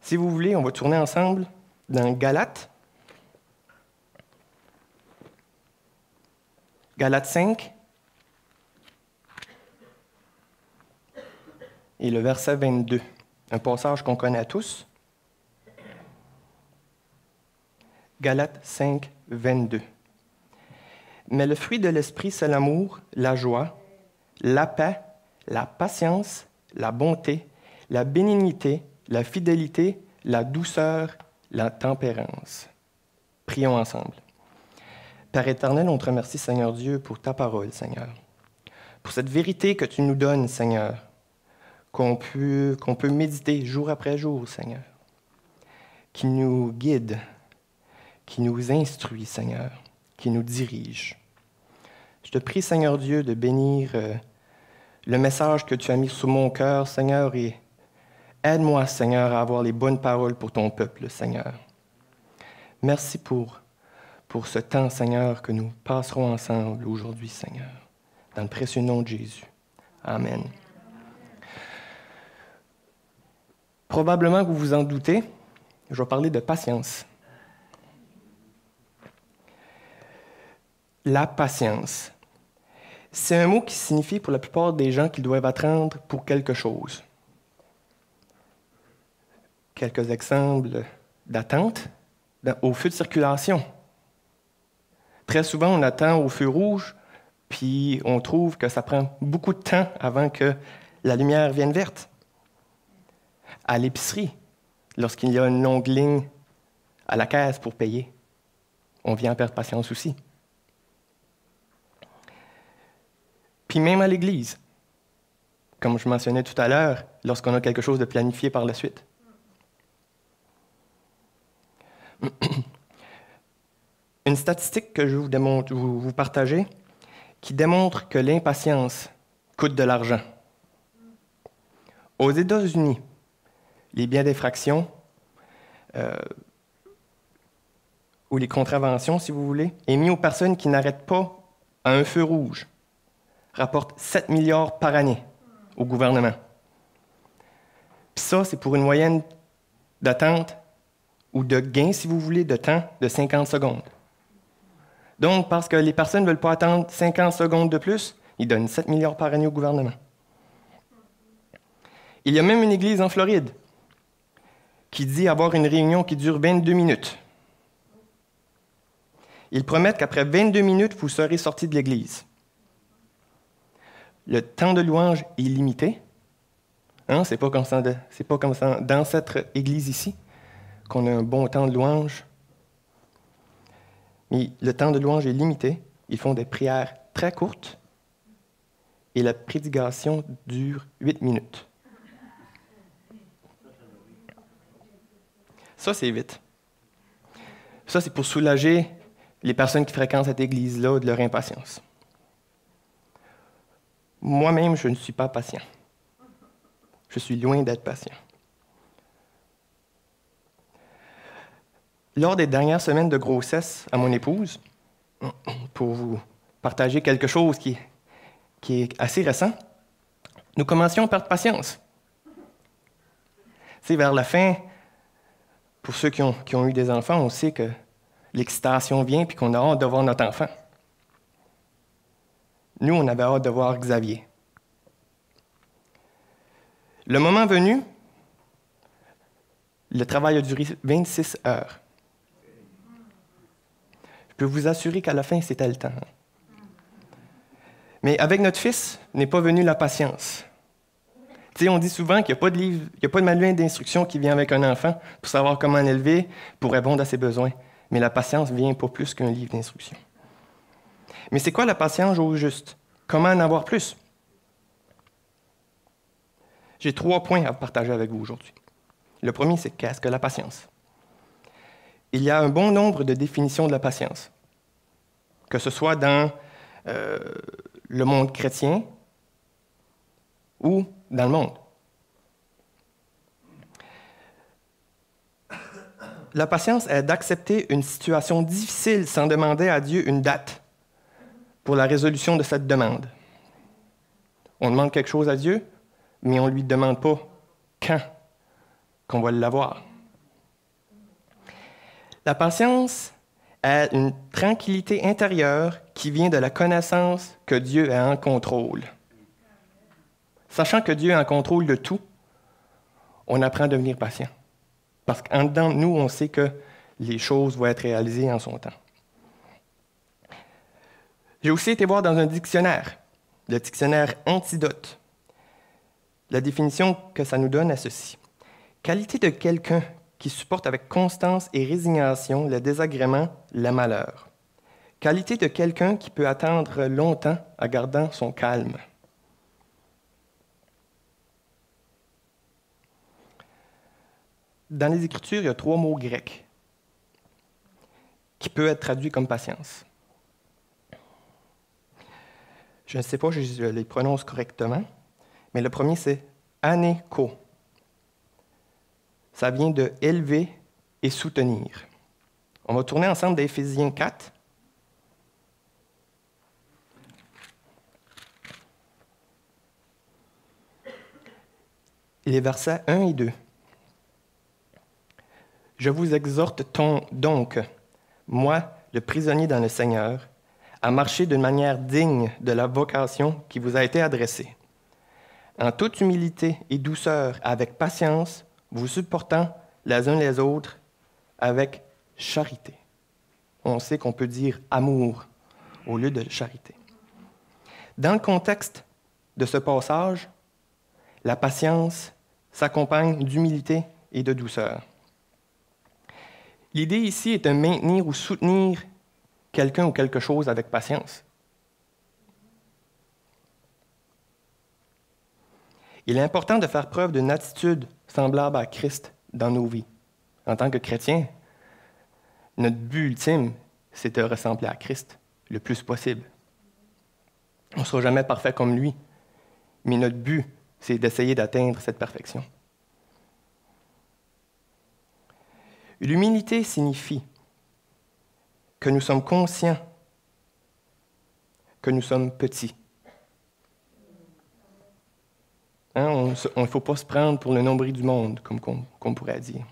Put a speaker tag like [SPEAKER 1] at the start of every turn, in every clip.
[SPEAKER 1] Si vous voulez, on va tourner ensemble dans Galates. Galates 5. Et le verset 22. Un passage qu'on connaît tous. Galates 5, 22. Mais le fruit de l'esprit, c'est l'amour, la joie, la paix, la patience, la bonté, la bénignité, la fidélité, la douceur, la tempérance. Prions ensemble. Père éternel, on te remercie, Seigneur Dieu, pour ta parole, Seigneur. Pour cette vérité que tu nous donnes, Seigneur, qu'on peut méditer jour après jour, Seigneur, qui nous guide, qui nous instruit, Seigneur, qui nous dirige. Je te prie, Seigneur Dieu, de bénir le message que tu as mis sous mon cœur, Seigneur, et aide-moi, Seigneur, à avoir les bonnes paroles pour ton peuple, Seigneur. Merci pour ce temps, Seigneur, que nous passerons ensemble aujourd'hui, Seigneur, dans le précieux nom de Jésus. Amen. Probablement que vous vous en doutez, je vais parler de patience. La patience. C'est un mot qui signifie pour la plupart des gens qu'ils doivent attendre pour quelque chose. Quelques exemples d'attente au feu de circulation. Très souvent, on attend au feu rouge, puis on trouve que ça prend beaucoup de temps avant que la lumière vienne verte. À l'épicerie, lorsqu'il y a une longue ligne à la caisse pour payer, on vient perdre patience aussi. Puis même à l'église, comme je mentionnais tout à l'heure, lorsqu'on a quelque chose de planifié par la suite. Une statistique que je vais vous partager qui démontre que l'impatience coûte de l'argent. Aux États-Unis, les biens d'infraction ou les contraventions, si vous voulez, émis aux personnes qui n'arrêtent pas à un feu rouge, rapportent 7 milliards par année au gouvernement. Puis ça, c'est pour une moyenne d'attente ou de gain, si vous voulez, de temps de 50 secondes. Donc, parce que les personnes ne veulent pas attendre 50 secondes de plus, ils donnent 7 milliards par année au gouvernement. Il y a même une église en Floride qui dit avoir une réunion qui dure 22 minutes. Ils promettent qu'après 22 minutes, vous serez sortis de l'église. Le temps de louange est limité. Hein? C'est pas comme ça dans cette église ici qu'on a un bon temps de louange. Mais le temps de louange est limité. Ils font des prières très courtes et la prédication dure 8 minutes. Ça, c'est vite. Ça, c'est pour soulager les personnes qui fréquentent cette église-là de leur impatience. Moi-même, je ne suis pas patient. Je suis loin d'être patient. Lors des dernières semaines de grossesse à mon épouse, pour vous partager quelque chose qui est assez récent, nous commencions à perdre patience. C'est vers la fin, pour ceux qui ont eu des enfants, on sait que l'excitation vient et qu'on a hâte de voir notre enfant. Nous, on avait hâte de voir Xavier. Le moment venu, le travail a duré 26 heures. Je peux vous assurer qu'à la fin, c'était le temps. Mais avec notre fils n'est pas venue la patience. Tu sais, on dit souvent qu'il n'y a pas de livre, il n'y a pas de manuel d'instruction qui vient avec un enfant pour savoir comment l'élever, pour répondre à ses besoins. Mais la patience vient pas plus qu'un livre d'instruction. Mais c'est quoi la patience au juste? Comment en avoir plus? J'ai 3 points à partager avec vous aujourd'hui. Le premier, c'est qu'est-ce que la patience? Il y a un bon nombre de définitions de la patience, que ce soit dans le monde chrétien ou dans le monde. La patience est d'accepter une situation difficile sans demander à Dieu une date pour la résolution de cette demande. On demande quelque chose à Dieu, mais on ne lui demande pas quand qu'on va l'avoir. La patience est une tranquillité intérieure qui vient de la connaissance que Dieu est en contrôle. Sachant que Dieu est en contrôle de tout, on apprend à devenir patient. Parce qu'en dedans de nous, on sait que les choses vont être réalisées en son temps. J'ai aussi été voir dans un dictionnaire, le dictionnaire Antidote. La définition que ça nous donne est ceci. Qualité de quelqu'un qui supporte avec constance et résignation le désagrément, le malheur. Qualité de quelqu'un qui peut attendre longtemps en gardant son calme. Dans les Écritures, il y a 3 mots grecs qui peuvent être traduits comme patience. Je ne sais pas si je les prononce correctement, mais le premier, c'est aneko. Ça vient de élever et soutenir. On va tourner ensemble d'Éphésiens 4. Les versets 1 et 2. Je vous exhorte donc, moi, le prisonnier dans le Seigneur, à marcher d'une manière digne de la vocation qui vous a été adressée, en toute humilité et douceur, avec patience, vous supportant les uns les autres avec charité. On sait qu'on peut dire amour au lieu de charité. Dans le contexte de ce passage, la patience s'accompagne d'humilité et de douceur. L'idée ici est de maintenir ou soutenir quelqu'un ou quelque chose avec patience. Il est important de faire preuve d'une attitude semblable à Christ dans nos vies. En tant que chrétien, notre but ultime, c'est de ressembler à Christ le plus possible. On ne sera jamais parfait comme lui, mais notre but, c'est d'essayer d'atteindre cette perfection. L'humilité signifie que nous sommes conscients que nous sommes petits. Il ne faut pas se prendre pour le nombril du monde, comme qu'on pourrait dire.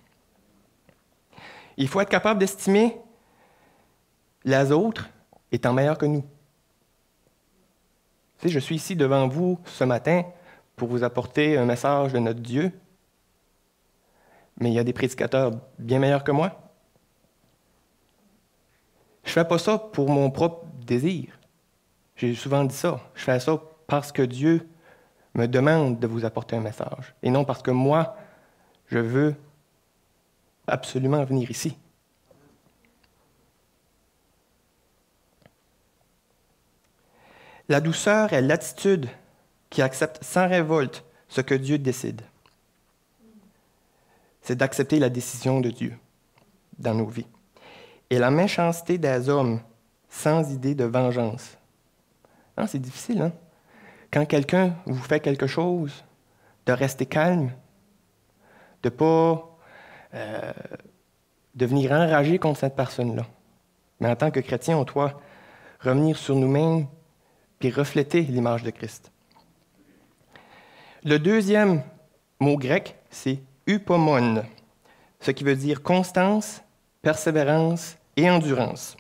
[SPEAKER 1] Il faut être capable d'estimer les autres étant meilleurs que nous. Tu sais, je suis ici devant vous ce matin pour vous apporter un message de notre Dieu, mais il y a des prédicateurs bien meilleurs que moi. Je ne fais pas ça pour mon propre désir. J'ai souvent dit ça. Je fais ça parce que Dieu me demande de vous apporter un message, et non parce que moi, je veux absolument venir ici. La douceur est l'attitude qui accepte sans révolte ce que Dieu décide. C'est d'accepter la décision de Dieu dans nos vies. Et la méchanceté des hommes sans idée de vengeance. C'est difficile, hein? Quand quelqu'un vous fait quelque chose, de rester calme, de ne pas devenir enragé contre cette personne-là. Mais en tant que chrétien, on doit revenir sur nous-mêmes puis refléter l'image de Christ. Le deuxième mot grec, c'est upomone, ce qui veut dire constance, persévérance et endurance.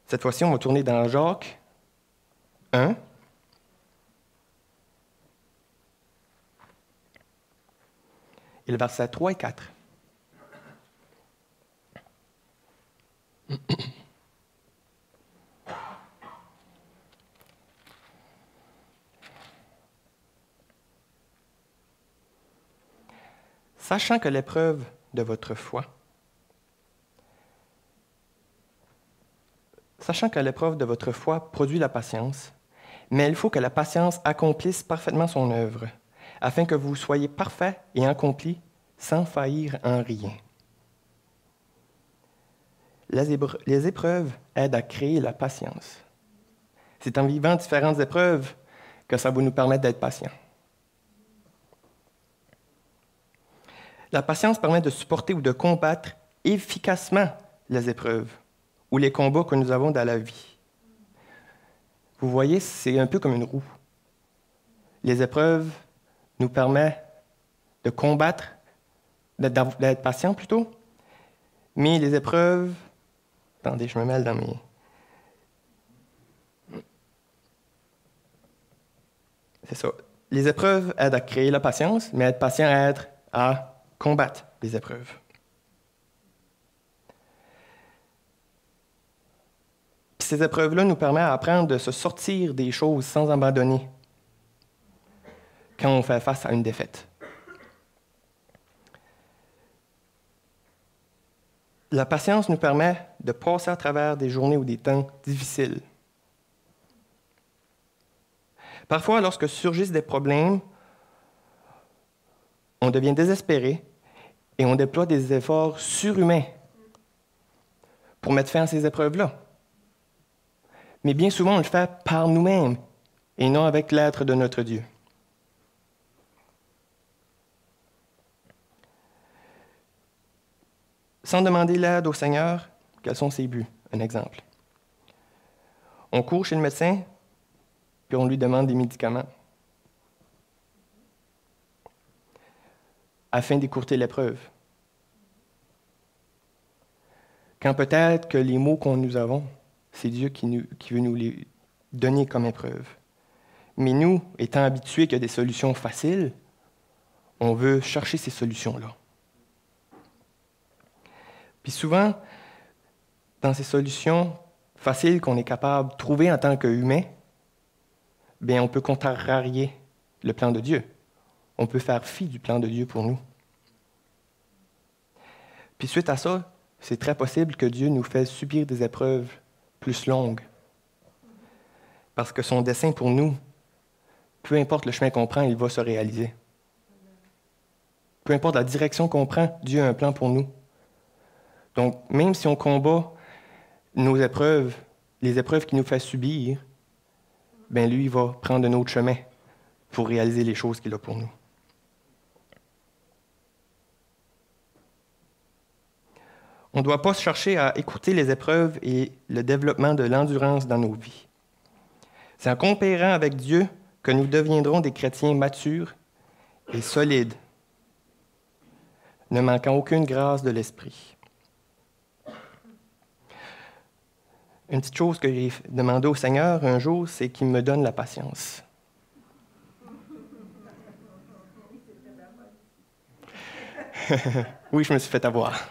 [SPEAKER 1] Cette fois-ci, on va tourner dans Jacques 1. Et le verset 3 et 4. Sachant que l'épreuve de votre foi, produit la patience, mais il faut que la patience accomplisse parfaitement son œuvre, afin que vous soyez parfaits et accomplis sans faillir en rien. Les épreuves aident à créer la patience. C'est en vivant différentes épreuves que ça va nous permettre d'être patients. La patience permet de supporter ou de combattre efficacement les épreuves ou les combats que nous avons dans la vie. Vous voyez, c'est un peu comme une roue. Les épreuves nous permettent de combattre, d'être patient plutôt, Mais les épreuves... Attendez, je me mêle dans mes... C'est ça. Les épreuves aident à créer la patience, mais être patient aide à combattre les épreuves. Puis ces épreuves-là nous permettent d'apprendre de se sortir des choses sans abandonner quand on fait face à une défaite. La patience nous permet de passer à travers des journées ou des temps difficiles. Parfois, lorsque surgissent des problèmes, on devient désespéré et on déploie des efforts surhumains pour mettre fin à ces épreuves-là. Mais bien souvent, on le fait par nous-mêmes et non avec l'aide de notre Dieu. Sans demander l'aide au Seigneur, quels sont ses buts? Un exemple. On court chez le médecin, puis on lui demande des médicaments afin d'écourter l'épreuve. Quand peut-être que les mots que nous avons, c'est Dieu qui veut nous les donner comme épreuve. Mais nous, étant habitués qu'il y a des solutions faciles, on veut chercher ces solutions-là. Puis souvent, dans ces solutions faciles qu'on est capable de trouver en tant qu'humain, bien, on peut contrarier le plan de Dieu. On peut faire fi du plan de Dieu pour nous. Puis suite à ça, c'est très possible que Dieu nous fasse subir des épreuves plus longues. Parce que son dessein pour nous, peu importe le chemin qu'on prend, il va se réaliser. Peu importe la direction qu'on prend, Dieu a un plan pour nous. Donc, même si on combat nos épreuves, les épreuves qu'il nous fait subir, bien lui, il va prendre un autre chemin pour réaliser les choses qu'il a pour nous. On ne doit pas chercher à écouter les épreuves et le développement de l'endurance dans nos vies. C'est en coopérant avec Dieu que nous deviendrons des chrétiens matures et solides, ne manquant aucune grâce de l'Esprit. Une petite chose que j'ai demandé au Seigneur un jour, c'est qu'il me donne la patience. Oui, je me suis fait avoir.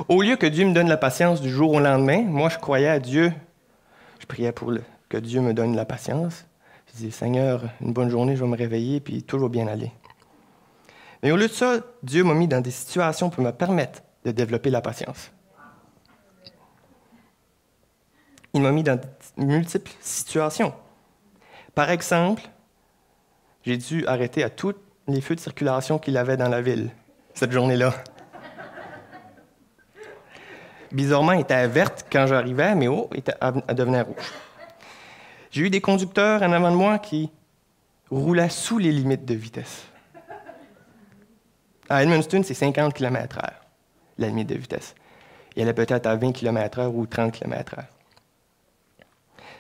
[SPEAKER 1] Au lieu que Dieu me donne la patience du jour au lendemain, moi, je croyais à Dieu. Je priais que Dieu me donne la patience. Je disais, Seigneur, une bonne journée, je vais me réveiller, puis tout va bien aller. Mais au lieu de ça, Dieu m'a mis dans des situations pour me permettre de développer la patience. Il m'a mis dans de multiples situations. Par exemple, j'ai dû arrêter à tous les feux de circulation qu'il avait dans la ville, cette journée-là. Bizarrement, elle était verte quand j'arrivais, mais elle devenait rouge. J'ai eu des conducteurs en avant de moi qui roulaient sous les limites de vitesse. À Edmundston, c'est 50 km/h, la limite de vitesse. Il allait peut-être à 20 km/h ou 30 km/h.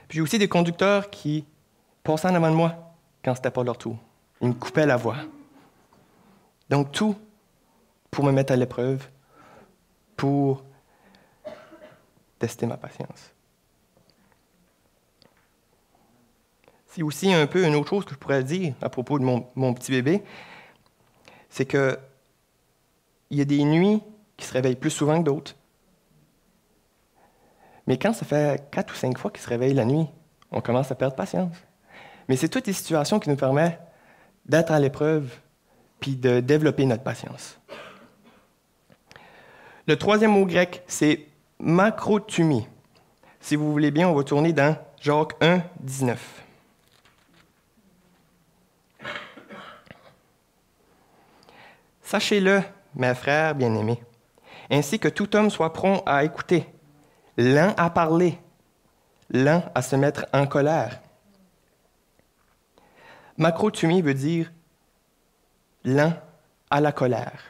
[SPEAKER 1] Puis j'ai aussi des conducteurs qui passaient en avant de moi quand ce n'était pas leur tour. Ils me coupaient la voie. Donc tout pour me mettre à l'épreuve, pour tester ma patience. C'est aussi un peu une autre chose que je pourrais dire à propos de mon petit bébé, c'est que il y a des nuits qui se réveillent plus souvent que d'autres. Mais quand ça fait 4 ou 5 fois qu'il se réveille la nuit, on commence à perdre patience. Mais c'est toutes les situations qui nous permettent d'être à l'épreuve puis de développer notre patience. Le troisième mot grec, c'est makrothumie. Si vous voulez bien, on va tourner dans Jacques 1, 19. Sachez-le, mes frères bien-aimés, ainsi que tout homme soit prompt à écouter, lent à parler, lent à se mettre en colère. Makrothumie veut dire lent à la colère.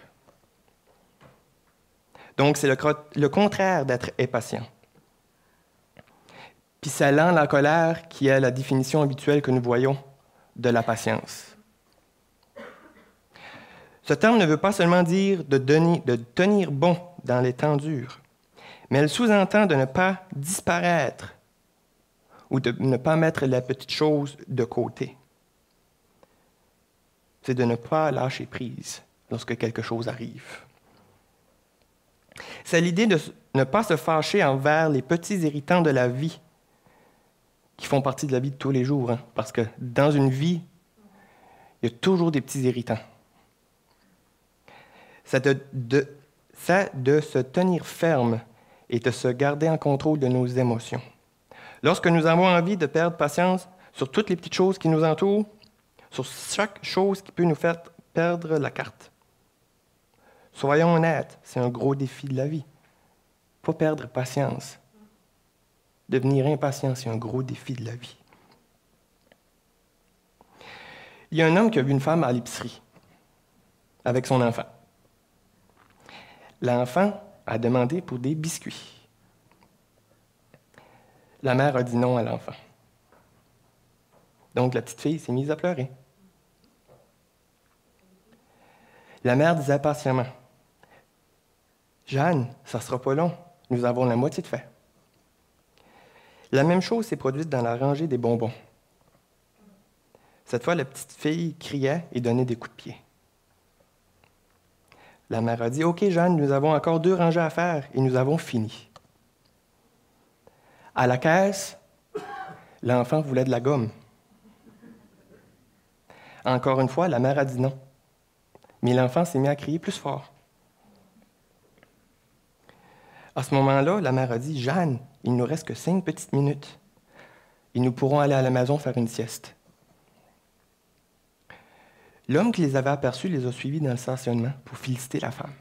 [SPEAKER 1] Donc, c'est le contraire d'être impatient. Puis c'est lent à la colère qui est la définition habituelle que nous voyons de la patience. Ce terme ne veut pas seulement dire de tenir bon dans les temps durs, mais elle sous-entend de ne pas disparaître ou de ne pas mettre la petite chose de côté. C'est de ne pas lâcher prise lorsque quelque chose arrive. C'est l'idée de ne pas se fâcher envers les petits irritants de la vie qui font partie de la vie de tous les jours, hein, parce que dans une vie, il y a toujours des petits irritants. C'est de se tenir ferme et de se garder en contrôle de nos émotions. Lorsque nous avons envie de perdre patience sur toutes les petites choses qui nous entourent, sur chaque chose qui peut nous faire perdre la carte. Soyons honnêtes, c'est un gros défi de la vie. Pas perdre patience. Devenir impatient, c'est un gros défi de la vie. Il y a un homme qui a vu une femme à l'épicerie avec son enfant. L'enfant a demandé pour des biscuits. La mère a dit non à l'enfant. Donc la petite fille s'est mise à pleurer. La mère disait patiemment, « Jeanne, ça ne sera pas long, nous avons la moitié de fait. » La même chose s'est produite dans la rangée des bonbons. Cette fois, la petite fille criait et donnait des coups de pied. La mère a dit, « OK, Jeanne, nous avons encore 2 rangées à faire et nous avons fini. » À la caisse, l'enfant voulait de la gomme. Encore une fois, la mère a dit non. Mais l'enfant s'est mis à crier plus fort. À ce moment-là, la mère a dit, « Jeanne, il ne nous reste que 5 petites minutes et nous pourrons aller à la maison faire une sieste. » L'homme qui les avait aperçus les a suivis dans le stationnement pour féliciter la femme.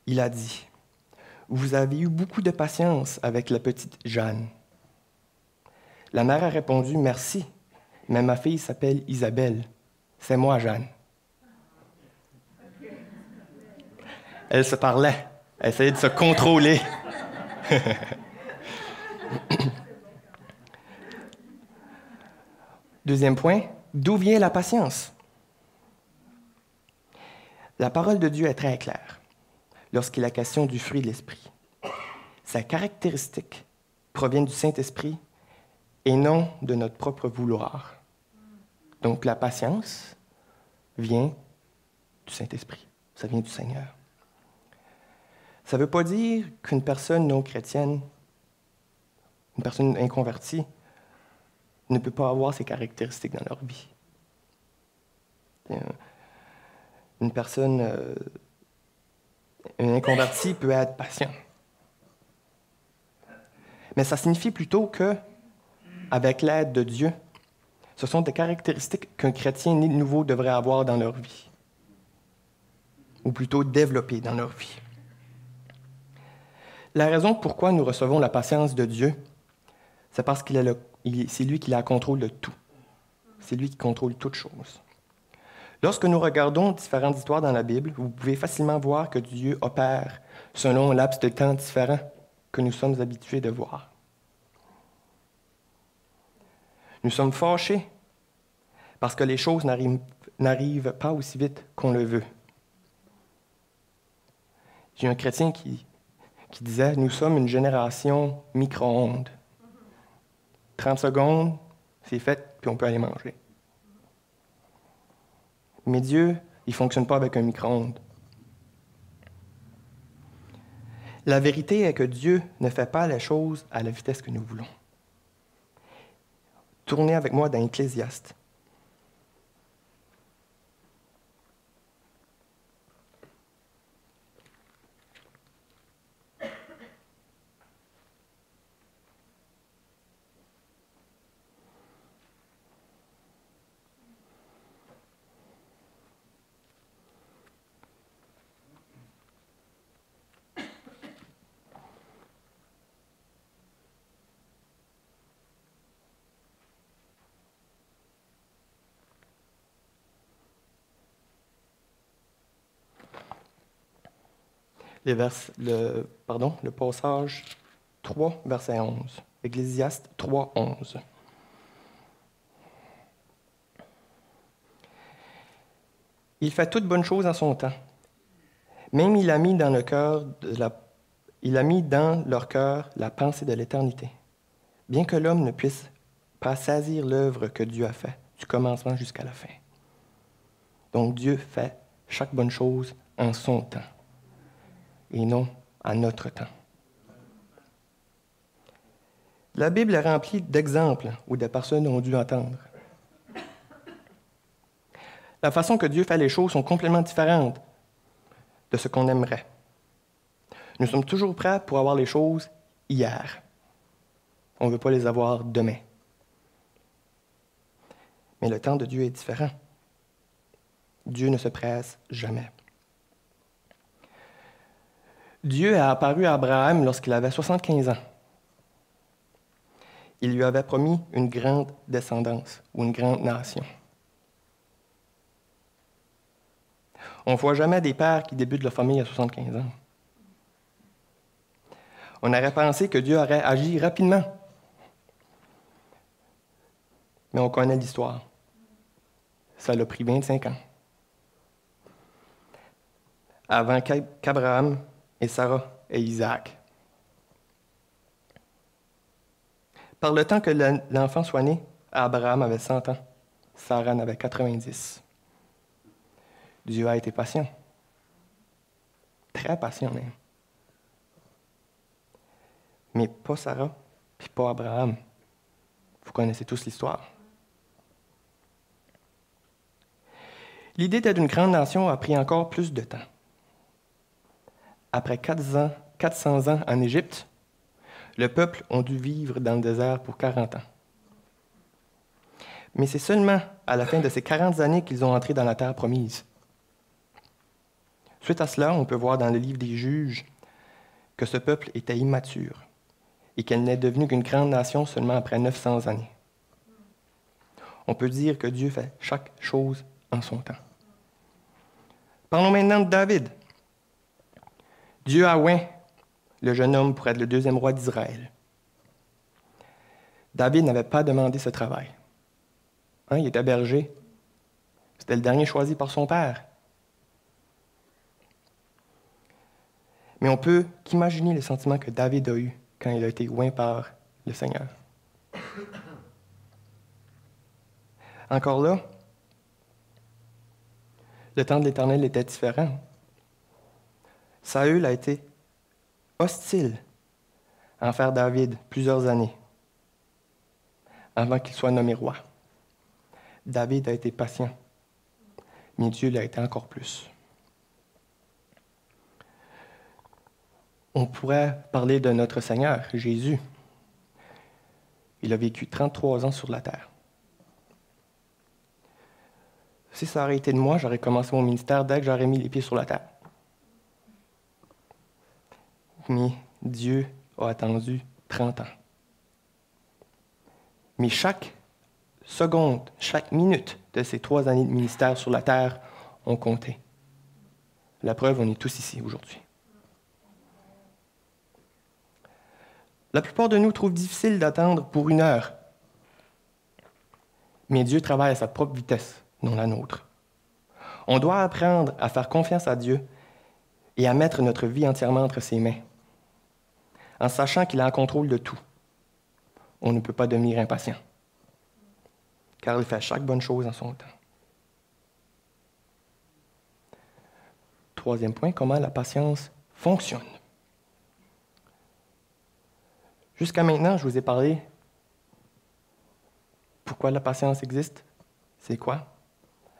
[SPEAKER 1] Il a dit, « Vous avez eu beaucoup de patience avec la petite Jeanne. » La mère a répondu, « Merci, mais ma fille s'appelle Isabelle. C'est moi, Jeanne. » Elle se parlait. Elle essayait de se contrôler. Deuxième point, d'où vient la patience? La parole de Dieu est très claire lorsqu'il est question du fruit de l'Esprit. Sa caractéristique provient du Saint-Esprit et non de notre propre vouloir. Donc la patience vient du Saint-Esprit, ça vient du Seigneur. Ça ne veut pas dire qu'une personne non chrétienne, une personne inconvertie, ne peut pas avoir ces caractéristiques dans leur vie. Une personne inconvertie peut être patient. Mais ça signifie plutôt que, avec l'aide de Dieu, ce sont des caractéristiques qu'un chrétien né de nouveau devrait avoir dans leur vie, ou plutôt développer dans leur vie. La raison pourquoi nous recevons la patience de Dieu, c'est parce c'est lui qui a le contrôle de tout. C'est lui qui contrôle toutes choses. Lorsque nous regardons différentes histoires dans la Bible, vous pouvez facilement voir que Dieu opère selon un laps de temps différent que nous sommes habitués de voir. Nous sommes fâchés parce que les choses n'arrivent pas aussi vite qu'on le veut. J'ai un chrétien qui disait « Nous sommes une génération micro-ondes. 30 secondes, c'est fait, puis on peut aller manger. » Mais Dieu, il ne fonctionne pas avec un micro-ondes. La vérité est que Dieu ne fait pas les choses à la vitesse que nous voulons. Tournez avec moi dans Ecclésiaste. Le passage 3, verset 11. Ecclésiaste 3, 11. « Il fait toute bonne chose en son temps. Même il a mis dans leur cœur la pensée de l'éternité. Bien que l'homme ne puisse pas saisir l'œuvre que Dieu a faite, du commencement jusqu'à la fin. Donc Dieu fait chaque bonne chose en son temps, et non à notre temps. La Bible est remplie d'exemples où des personnes ont dû entendre. La façon que Dieu fait les choses sont complètement différentes de ce qu'on aimerait. Nous sommes toujours prêts pour avoir les choses hier. On ne veut pas les avoir demain. Mais le temps de Dieu est différent. Dieu ne se presse jamais. Dieu a apparu à Abraham lorsqu'il avait 75 ans. Il lui avait promis une grande descendance ou une grande nation. On ne voit jamais des pères qui débutent leur famille à 75 ans. On aurait pensé que Dieu aurait agi rapidement. Mais on connaît l'histoire. Ça l'a pris 25 ans. Avant qu'Abraham et Sarah et Isaac. Par le temps que l'enfant soit né, Abraham avait 100 ans, Sarah en avait 90. Dieu a été patient. Très patient même. Mais pas Sarah, puis pas Abraham. Vous connaissez tous l'histoire. L'idée d'être une grande nation a pris encore plus de temps. Après 400 ans en Égypte, le peuple a dû vivre dans le désert pour 40 ans. Mais c'est seulement à la fin de ces 40 années qu'ils ont entré dans la terre promise. Suite à cela, on peut voir dans le livre des Juges que ce peuple était immature et qu'elle n'est devenue qu'une grande nation seulement après 900 années. On peut dire que Dieu fait chaque chose en son temps. Parlons maintenant de David. Dieu a oint le jeune homme pour être le deuxième roi d'Israël. David n'avait pas demandé ce travail. Il était berger. C'était le dernier choisi par son père. Mais on peut qu'imaginer les sentiments que David a eus quand il a été oint par le Seigneur. Encore là, le temps de l'Éternel était différent. Saül a été hostile envers David plusieurs années avant qu'il soit nommé roi. David a été patient, mais Dieu l'a été encore plus. On pourrait parler de notre Seigneur, Jésus. Il a vécu 33 ans sur la terre. Si ça aurait été de moi, j'aurais commencé mon ministère dès que j'aurais mis les pieds sur la terre. Mais Dieu a attendu 30 ans. Mais chaque seconde, chaque minute de ces 3 années de ministère sur la terre ont compté. La preuve, on est tous ici aujourd'hui. La plupart de nous trouvent difficile d'attendre pour 1 heure. Mais Dieu travaille à sa propre vitesse, non la nôtre. On doit apprendre à faire confiance à Dieu et à mettre notre vie entièrement entre ses mains, en sachant qu'il est en contrôle de tout. On ne peut pas devenir impatient, car il fait chaque bonne chose en son temps. 3e point, comment la patience fonctionne. Jusqu'à maintenant, je vous ai parlé pourquoi la patience existe, c'est quoi,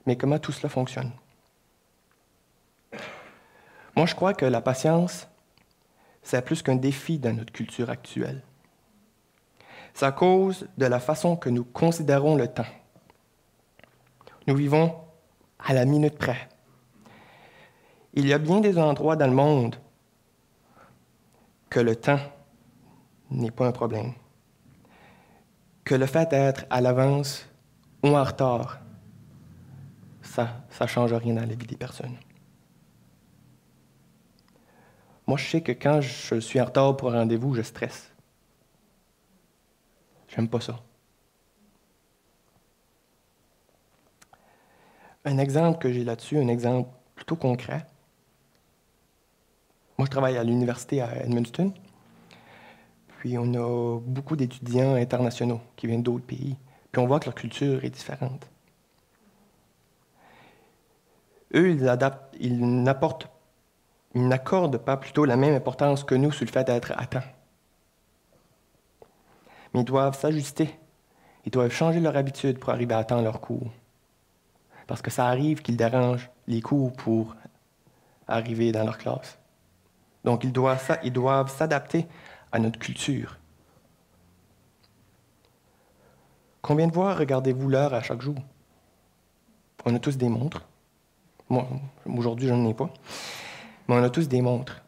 [SPEAKER 1] mais comment tout cela fonctionne. Moi, je crois que la patience, c'est plus qu'un défi dans notre culture actuelle. C'est à cause de la façon que nous considérons le temps. Nous vivons à la minute près. Il y a bien des endroits dans le monde que le temps n'est pas un problème. Que le fait d'être à l'avance ou en retard, ça ne change rien dans la vie des personnes. Moi, je sais que quand je suis en retard pour un rendez-vous, je stresse. J'aime pas ça. Un exemple que j'ai là-dessus, un exemple plutôt concret. Moi, je travaille à l'université à Edmundston. Puis on a beaucoup d'étudiants internationaux qui viennent d'autres pays. Puis on voit que leur culture est différente. Eux, ils n'accordent pas plutôt la même importance que nous sur le fait d'être à temps. Mais ils doivent s'ajuster. Ils doivent changer leur habitude pour arriver à temps leurs cours. Parce que ça arrive qu'ils dérangent les cours pour arriver dans leur classe. Donc, ils doivent s'adapter à notre culture. Combien de fois regardez-vous l'heure à chaque jour? On a tous des montres. Moi, aujourd'hui, je n'en ai pas. Mais on a tous des montres.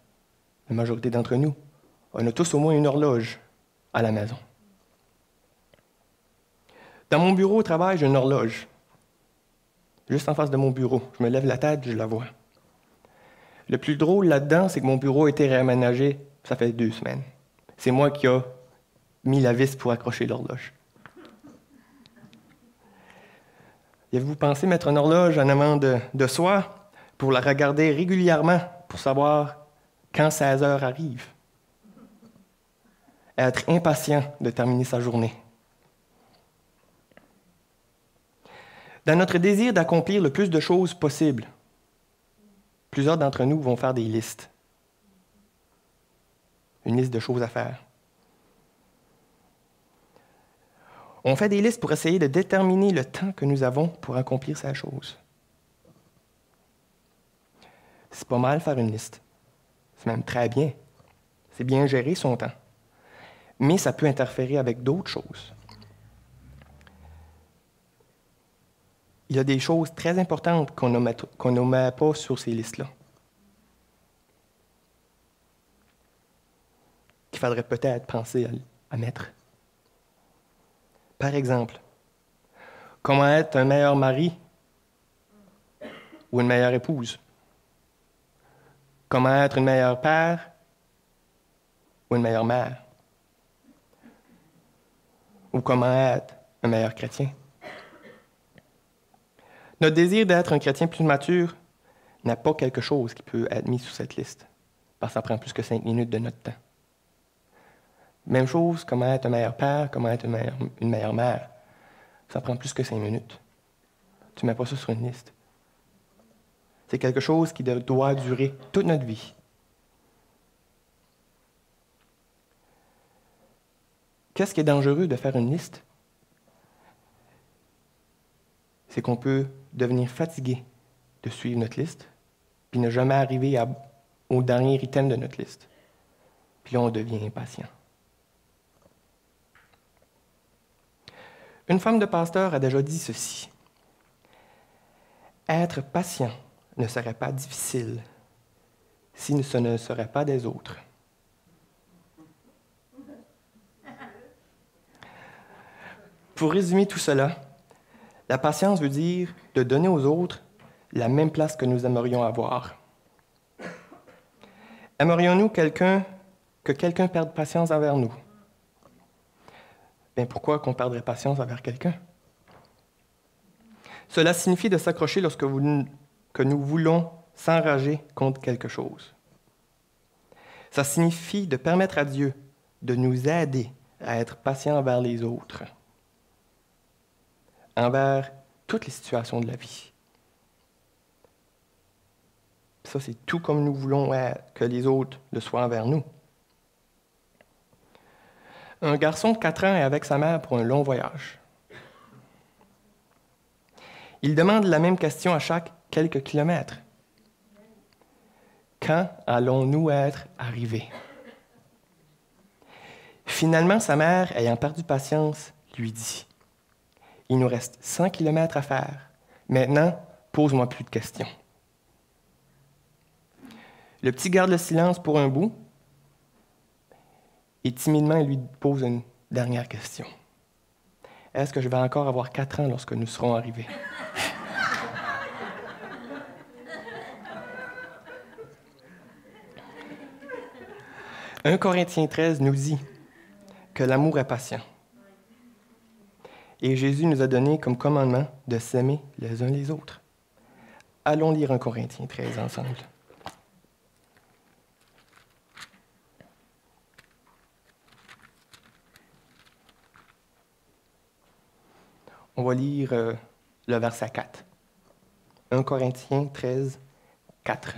[SPEAKER 1] La majorité d'entre nous. On a tous au moins une horloge à la maison. Dans mon bureau au travail, j'ai une horloge. Juste en face de mon bureau. Je me lève la tête, je la vois. Le plus drôle là-dedans, c'est que mon bureau a été réaménagé, ça fait 2 semaines. C'est moi qui ai mis la vis pour accrocher l'horloge. Y avez-vous pensé mettre une horloge en avant de soi pour la regarder régulièrement pour savoir quand 16 heures arrivent? Être impatient de terminer sa journée. Dans notre désir d'accomplir le plus de choses possible, plusieurs d'entre nous vont faire des listes. Une liste de choses à faire. On fait des listes pour essayer de déterminer le temps que nous avons pour accomplir ces choses. C'est pas mal faire une liste. C'est même très bien. C'est bien gérer son temps. Mais ça peut interférer avec d'autres choses. Il y a des choses très importantes qu'on n'omet pas sur ces listes-là. Qu'il faudrait peut-être penser à mettre. Par exemple, comment être un meilleur mari ou une meilleure épouse? Comment être une meilleure père ou une meilleure mère? Ou comment être un meilleur chrétien? Notre désir d'être un chrétien plus mature n'a pas quelque chose qui peut être mis sur cette liste, parce que ça prend plus que 5 minutes de notre temps. Même chose, comment être un meilleur père, comment être une meilleure mère. Ça prend plus que 5 minutes. Tu ne mets pas ça sur une liste. C'est quelque chose qui doit durer toute notre vie. Qu'est-ce qui est dangereux de faire une liste? C'est qu'on peut devenir fatigué de suivre notre liste, puis ne jamais arriver au dernier item de notre liste. Puis là, on devient impatient. Une femme de pasteur a déjà dit ceci. Être patient ne serait pas difficile si ce ne serait pas des autres. Pour résumer tout cela, la patience veut dire de donner aux autres la même place que nous aimerions avoir. Aimerions-nous que quelqu'un perde patience envers nous? Bien, pourquoi qu'on perdrait patience envers quelqu'un? Cela signifie de s'accrocher lorsque nous voulons s'enrager contre quelque chose. Ça signifie de permettre à Dieu de nous aider à être patients envers les autres, envers toutes les situations de la vie. Ça, c'est tout comme nous voulons que les autres le soient envers nous. Un garçon de 4 ans est avec sa mère pour un long voyage. Il demande la même question à chaque quelques kilomètres. Quand allons-nous être arrivés? Finalement, sa mère, ayant perdu patience, lui dit, « Il nous reste 100 kilomètres à faire. Maintenant, pose-moi plus de questions. » Le petit garde le silence pour un bout et timidement, il lui pose une dernière question. « Est-ce que je vais encore avoir 4 ans lorsque nous serons arrivés? » 1 Corinthiens 13 nous dit que l'amour est patient. Et Jésus nous a donné comme commandement de s'aimer les uns les autres. Allons lire 1 Corinthiens 13 ensemble. On va lire le verset 4. 1 Corinthiens 13, 4.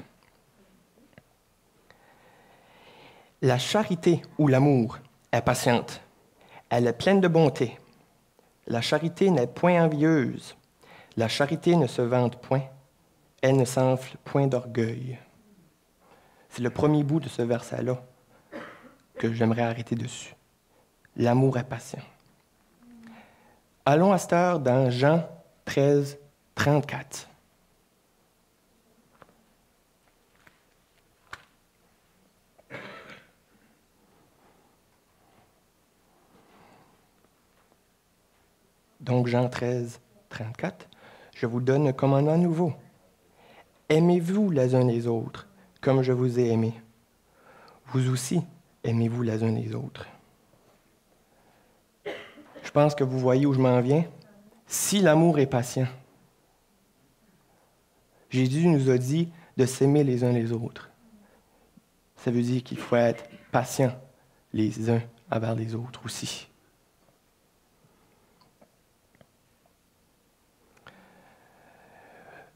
[SPEAKER 1] La charité ou l'amour est patiente. Elle est pleine de bonté. La charité n'est point envieuse. La charité ne se vante point. Elle ne s'enfle point d'orgueil. C'est le premier bout de ce verset-là que j'aimerais arrêter dessus. L'amour est patient. Allons à cette heure dans Jean 13, 34. Donc Jean 13, 34, je vous donne un commandement nouveau. Aimez-vous les uns les autres, comme je vous ai aimé. Vous aussi, aimez-vous les uns les autres. Je pense que vous voyez où je m'en viens. Si l'amour est patient, Jésus nous a dit de s'aimer les uns les autres. Ça veut dire qu'il faut être patient les uns envers les autres aussi.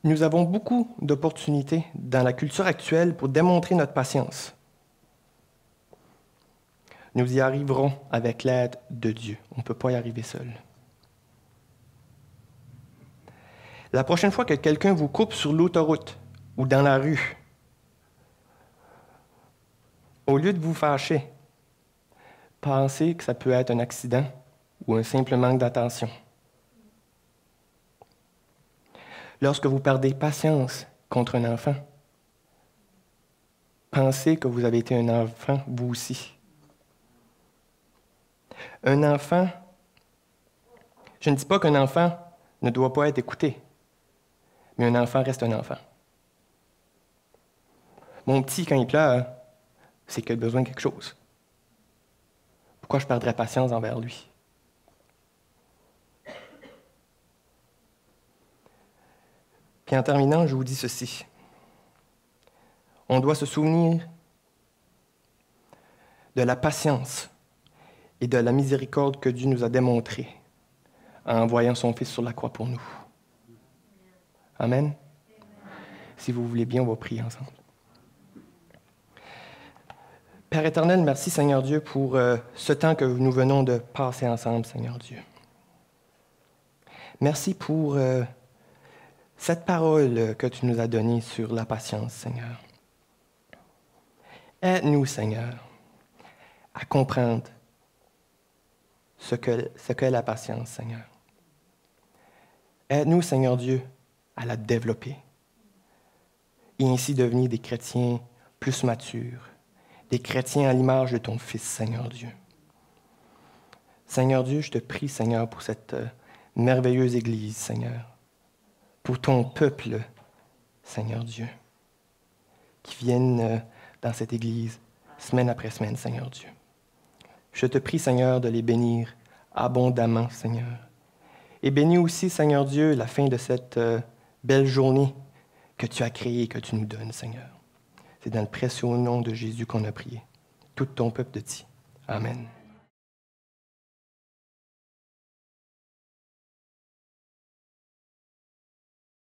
[SPEAKER 1] Nous avons beaucoup d'opportunités dans la culture actuelle pour démontrer notre patience. Nous y arriverons avec l'aide de Dieu. On ne peut pas y arriver seul. La prochaine fois que quelqu'un vous coupe sur l'autoroute ou dans la rue, au lieu de vous fâcher, pensez que ça peut être un accident ou un simple manque d'attention. Lorsque vous perdez patience contre un enfant, pensez que vous avez été un enfant, vous aussi. Un enfant, je ne dis pas qu'un enfant ne doit pas être écouté, mais un enfant reste un enfant. Mon petit, quand il pleure, c'est qu'il a besoin de quelque chose. Pourquoi je perdrais patience envers lui? Puis en terminant, je vous dis ceci. On doit se souvenir de la patience et de la miséricorde que Dieu nous a démontrée en envoyant son Fils sur la croix pour nous. Amen. Si vous voulez bien, on va prier ensemble. Père éternel, merci Seigneur Dieu pour ce temps que nous venons de passer ensemble, Seigneur Dieu. Merci pour cette parole que tu nous as donnée sur la patience, Seigneur. Aide-nous, Seigneur, à comprendre ce qu'est la patience, Seigneur. Aide-nous, Seigneur Dieu, à la développer et ainsi devenir des chrétiens plus matures, des chrétiens à l'image de ton Fils, Seigneur Dieu. Seigneur Dieu, je te prie, Seigneur, pour cette merveilleuse Église, Seigneur, pour ton peuple, Seigneur Dieu, qui viennent dans cette Église semaine après semaine, Seigneur Dieu. Je te prie, Seigneur, de les bénir abondamment, Seigneur. Et bénis aussi, Seigneur Dieu, la fin de cette belle journée que tu as créée et que tu nous donnes, Seigneur. C'est dans le précieux nom de Jésus qu'on a prié. Tout ton peuple te dit. Amen.